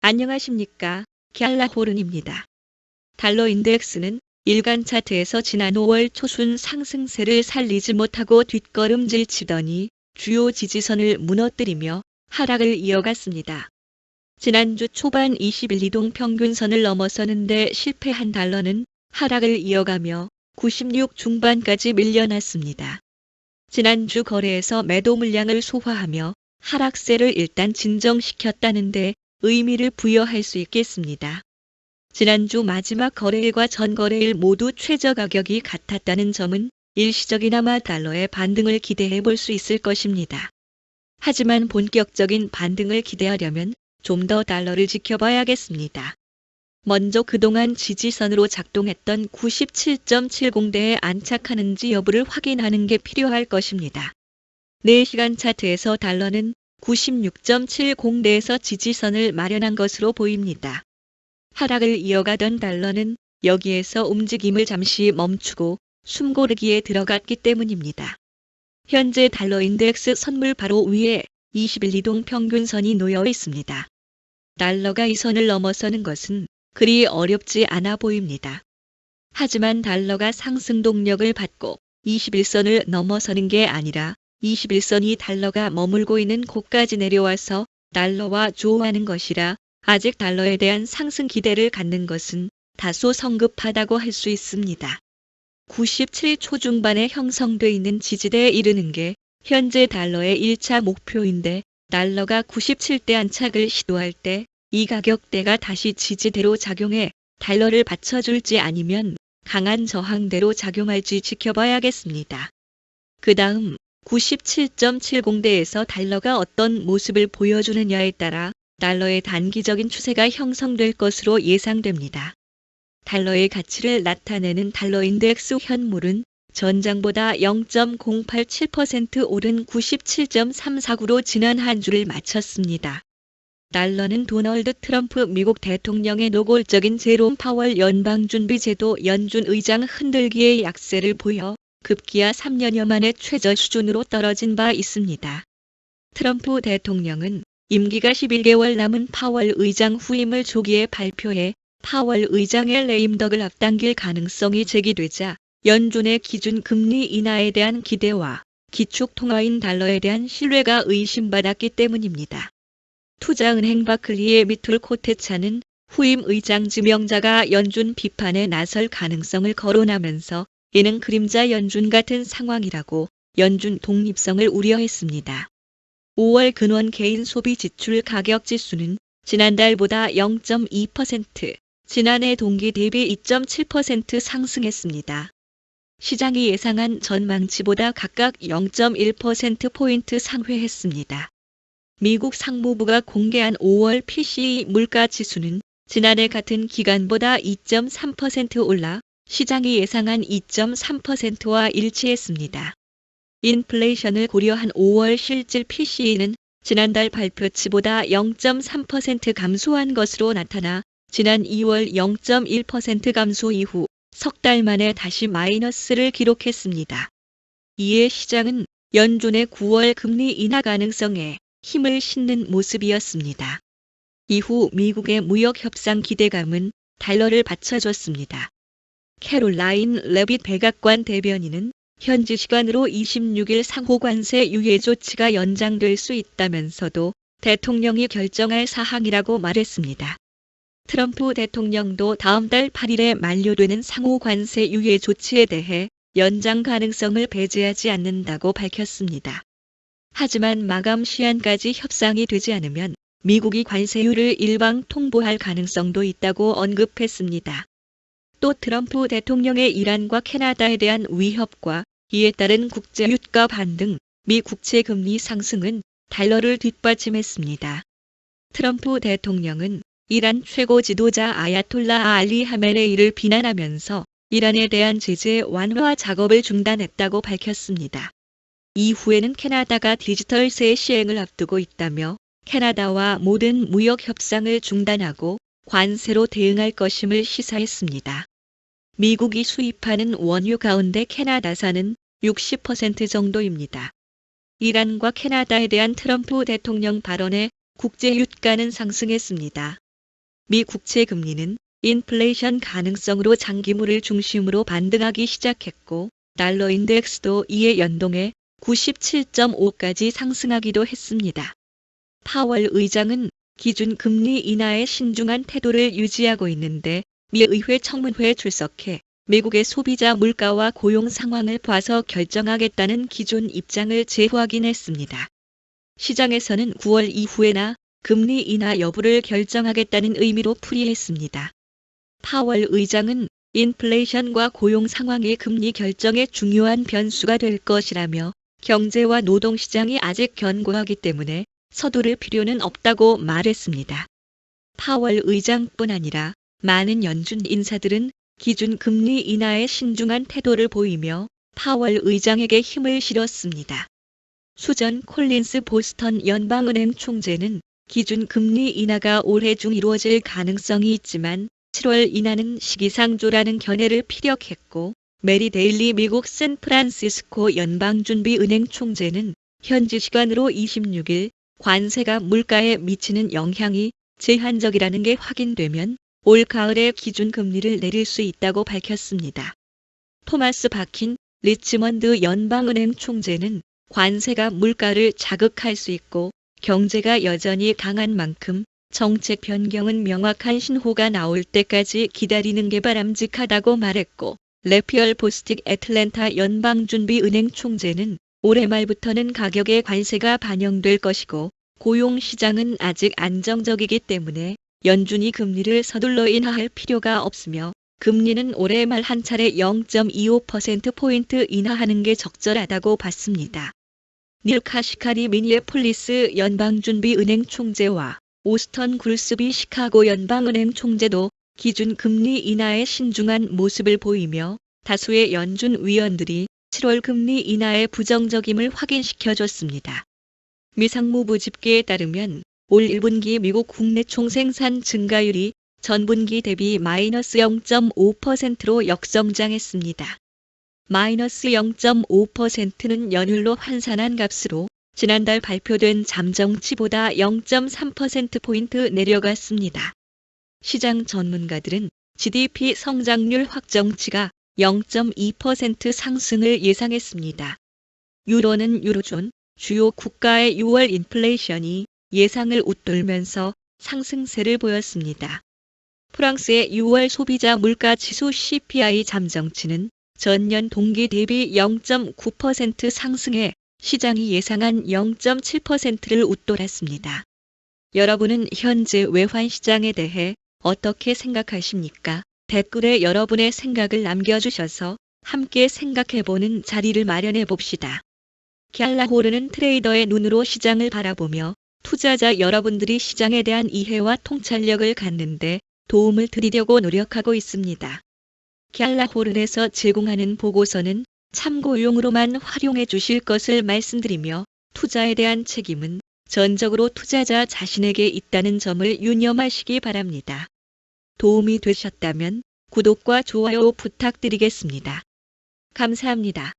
안녕하십니까. 갤라호른입니다. 달러 인덱스는 일간 차트에서 지난 5월 초순 상승세를 살리지 못하고 뒷걸음질 치더니 주요 지지선을 무너뜨리며 하락을 이어갔습니다. 지난주 초반 20일 이동 평균선을 넘어서는데 실패한 달러는 하락을 이어가며 96 중반까지 밀려났습니다. 지난주 거래에서 매도 물량을 소화하며 하락세를 일단 진정시켰다는데 의미를 부여할 수 있겠습니다. 지난주 마지막 거래일과 전 거래일 모두 최저 가격이 같았다는 점은 일시적이나마 달러의 반등을 기대해 볼 수 있을 것입니다. 하지만 본격적인 반등을 기대하려면 좀 더 달러를 지켜봐야겠습니다. 먼저 그동안 지지선으로 작동했던 97.70대에 안착하는지 여부를 확인하는 게 필요할 것입니다. 4시간 차트에서 달러는 96.70대에서 지지선을 마련한 것으로 보입니다. 하락을 이어가던 달러는 여기에서 움직임을 잠시 멈추고 숨고르기에 들어갔기 때문입니다. 현재 달러 인덱스 선물 바로 위에 20일 이동 평균선이 놓여 있습니다. 달러가 이 선을 넘어서는 것은 그리 어렵지 않아 보입니다. 하지만 달러가 상승 동력을 받고 21선을 넘어서는 게 아니라 21선이 달러가 머물고 있는 곳까지 내려와서 달러와 조우하는 것이라 아직 달러에 대한 상승 기대를 갖는 것은 다소 성급하다고 할 수 있습니다. 97 초중반에 형성돼 있는 지지대에 이르는 게 현재 달러의 1차 목표인데 달러가 97대 안착을 시도할 때 이 가격대가 다시 지지대로 작용해 달러를 받쳐줄지 아니면 강한 저항대로 작용할지 지켜봐야겠습니다. 그 다음 97.70대에서 달러가 어떤 모습을 보여주느냐에 따라 달러의 단기적인 추세가 형성될 것으로 예상됩니다. 달러의 가치를 나타내는 달러 인덱스 현물은 전장보다 0.087% 오른 97.349로 지난 한 주를 마쳤습니다. 달러는 도널드 트럼프 미국 대통령의 노골적인 제롬 파월 연방준비제도 연준 의장 흔들기에 약세를 보여 급기야 3년여 만에 최저 수준으로 떨어진 바 있습니다. 트럼프 대통령은 임기가 11개월 남은 파월 의장 후임을 조기에 발표해 파월 의장의 레임덕을 앞당길 가능성이 제기되자 연준의 기준 금리 인하에 대한 기대와 기축 통화인 달러에 대한 신뢰가 의심받았기 때문입니다. 투자은행 바클리의 미툴 코테차는 후임 의장 지명자가 연준 비판에 나설 가능성을 거론하면서 이는 그림자 연준 같은 상황이라고 연준 독립성을 우려했습니다. 5월 근원 개인 소비 지출 가격 지수는 지난달보다 0.2%, 지난해 동기 대비 2.7% 상승했습니다. 시장이 예상한 전망치보다 각각 0.1%포인트 상회했습니다. 미국 상무부가 공개한 5월 PCE 물가 지수는 지난해 같은 기간보다 2.3% 올라 시장이 예상한 2.3%와 일치했습니다. 인플레이션을 고려한 5월 실질 PCE는 지난달 발표치보다 0.3% 감소한 것으로 나타나 지난 2월 0.1% 감소 이후 석 달 만에 다시 마이너스를 기록했습니다. 이에 시장은 연준의 9월 금리 인하 가능성에 힘을 싣는 모습이었습니다. 이후 미국의 무역 협상 기대감은 달러를 받쳐줬습니다. 캐롤라인 레빗 백악관 대변인은 현지 시간으로 26일 상호관세 유예 조치가 연장될 수 있다면서도 대통령이 결정할 사항이라고 말했습니다. 트럼프 대통령도 다음 달 8일에 만료되는 상호관세 유예 조치에 대해 연장 가능성을 배제하지 않는다고 밝혔습니다. 하지만 마감 시한까지 협상이 되지 않으면 미국이 관세율을 일방 통보할 가능성도 있다고 언급했습니다. 또 트럼프 대통령의 이란과 캐나다에 대한 위협과 이에 따른 국제 유가 반등, 미 국채 금리 상승은 달러를 뒷받침했습니다. 트럼프 대통령은 이란 최고 지도자 아야톨라 알리 하메네이를 비난하면서 이란에 대한 제재 완화 작업을 중단했다고 밝혔습니다. 이후에는 캐나다가 디지털세 시행을 앞두고 있다며 캐나다와 모든 무역 협상을 중단하고 관세로 대응할 것임을 시사했습니다. 미국이 수입하는 원유 가운데 캐나다산은 60% 정도입니다. 이란과 캐나다에 대한 트럼프 대통령 발언에 국제 유가는 상승했습니다. 미 국채 금리는 인플레이션 가능성으로 장기물을 중심으로 반등하기 시작했고 달러 인덱스도 이에 연동해 97.5까지 상승하기도 했습니다. 파월 의장은 기준 금리 인하에 신중한 태도를 유지하고 있는데 미 의회 청문회에 출석해 미국의 소비자 물가와 고용 상황을 봐서 결정하겠다는 기존 입장을 재확인했습니다. 시장에서는 9월 이후에나 금리 인하 여부를 결정하겠다는 의미로 풀이했습니다. 파월 의장은 인플레이션과 고용 상황이 금리 결정에 중요한 변수가 될 것이라며 경제와 노동시장이 아직 견고하기 때문에 서두를 필요는 없다고 말했습니다. 파월 의장뿐 아니라 많은 연준 인사들은 기준 금리 인하에 신중한 태도를 보이며 파월 의장에게 힘을 실었습니다. 수전 콜린스 보스턴 연방은행 총재는 기준 금리 인하가 올해 중 이루어질 가능성이 있지만 7월 인하는 시기상조라는 견해를 피력했고 메리 데일리 미국 샌프란시스코 연방준비은행 총재는 현지 시간으로 26일 관세가 물가에 미치는 영향이 제한적이라는 게 확인되면 올 가을에 기준금리를 내릴 수 있다고 밝혔습니다. 토마스 바킨 리치먼드 연방은행 총재는 관세가 물가를 자극할 수 있고 경제가 여전히 강한 만큼 정책 변경은 명확한 신호가 나올 때까지 기다리는 게 바람직하다고 말했고 레피얼 보스틱 애틀랜타 연방준비은행 총재는 올해 말부터는 가격에 관세가 반영될 것이고 고용 시장은 아직 안정적이기 때문에 연준이 금리를 서둘러 인하할 필요가 없으며 금리는 올해 말 한 차례 0.25%포인트 인하하는 게 적절하다고 봤습니다. 닐 카시카리 미니애폴리스 연방준비은행 총재와 오스턴 굴스비 시카고 연방은행 총재도 기준 금리 인하에 신중한 모습을 보이며 다수의 연준 위원들이 7월 금리 인하의 부정적임을 확인시켜줬습니다. 미 상무부 집계에 따르면 올 1분기 미국 국내 총생산 증가율이 전분기 대비 마이너스 0.5%로 역성장했습니다. 마이너스 0.5%는 연율로 환산한 값으로 지난달 발표된 잠정치보다 0.3%포인트 내려갔습니다. 시장 전문가들은 GDP 성장률 확정치가 0.2% 상승을 예상했습니다. 유로는 유로존 주요 국가의 6월 인플레이션이 예상을 웃돌면서 상승세를 보였습니다. 프랑스의 6월 소비자 물가 지수 CPI 잠정치는 전년 동기 대비 0.9% 상승해 시장이 예상한 0.7%를 웃돌았습니다. 여러분은 현재 외환 시장에 대해 어떻게 생각하십니까? 댓글에 여러분의 생각을 남겨주셔서 함께 생각해보는 자리를 마련해 봅시다. 갤라호르는 트레이더의 눈으로 시장을 바라보며 투자자 여러분들이 시장에 대한 이해와 통찰력을 갖는데 도움을 드리려고 노력하고 있습니다. 갤라호른에서 제공하는 보고서는 참고용으로만 활용해 주실 것을 말씀드리며 투자에 대한 책임은 전적으로 투자자 자신에게 있다는 점을 유념하시기 바랍니다. 도움이 되셨다면 구독과 좋아요 부탁드리겠습니다. 감사합니다.